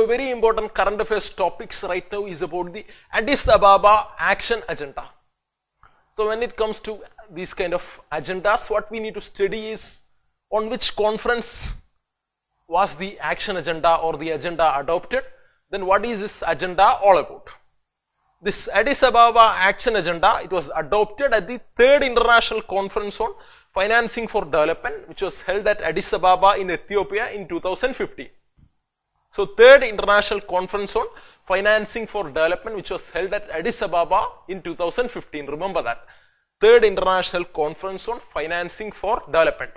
Now, very important current affairs topics right now is about the Addis Ababa action agenda. So, when it comes to these kind of agendas, what we need to study is on which conference was the action agenda or the agenda adopted, then what is this agenda all about. This Addis Ababa action agenda, it was adopted at the 3rd International Conference on Financing for Development, which was held at Addis Ababa in Ethiopia in 2015. So, 3rd International Conference on Financing for Development, which was held at Addis Ababa in 2015. Remember that. 3rd International Conference on Financing for Development.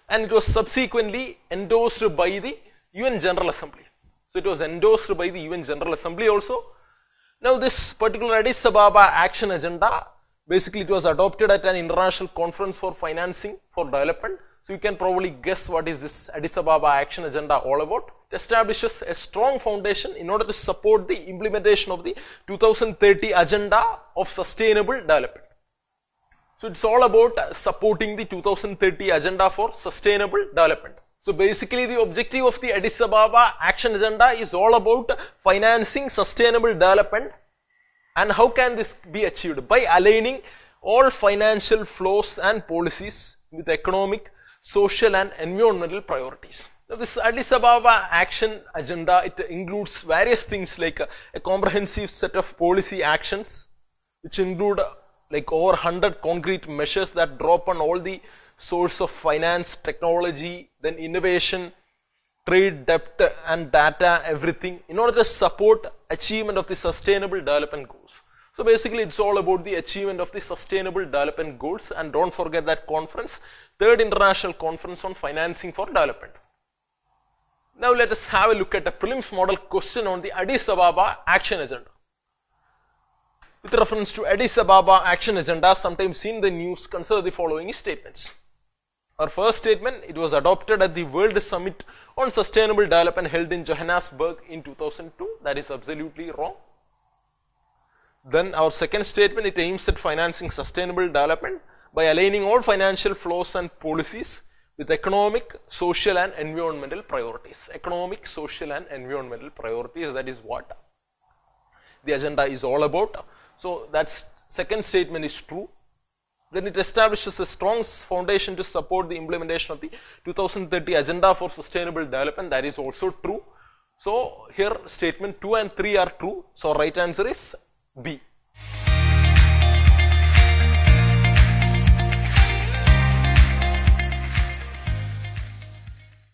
And it was subsequently endorsed by the UN General Assembly. So, it was endorsed by the UN General Assembly also. Now, this particular Addis Ababa action agenda, basically it was adopted at an international conference for financing for development. So, you can probably guess what is this Addis Ababa action agenda all about. It establishes a strong foundation in order to support the implementation of the 2030 agenda of sustainable development. So, it is all about supporting the 2030 agenda for sustainable development. So, basically the objective of the Addis Ababa action agenda is all about financing sustainable development. And how can this be achieved? By aligning all financial flows and policies with economic, social and environmental priorities. Now, this Addis Ababa action agenda, it includes various things like a comprehensive set of policy actions, which include like over 100 concrete measures that draw upon all the source of finance, technology, then innovation, trade, debt and data, everything in order to support achievement of the sustainable development goals. So, basically it's all about the achievement of the sustainable development goals, and don't forget that conference, 3rd International Conference on Financing for Development. Now, let us have a look at a prelims model question on the Addis Ababa action agenda. With reference to Addis Ababa action agenda, sometimes seen in the news, consider the following statements. Our first statement, it was adopted at the World Summit on Sustainable Development held in Johannesburg in 2002. That is absolutely wrong. Then our second statement, it aims at financing sustainable development by aligning all financial flows and policies with economic, social and environmental priorities. Economic, social and environmental priorities, that is what the agenda is all about. So, that second statement is true. Then it establishes a strong foundation to support the implementation of the 2030 agenda for sustainable development. That is also true. So, here statement 2 and 3 are true. So, right answer is B.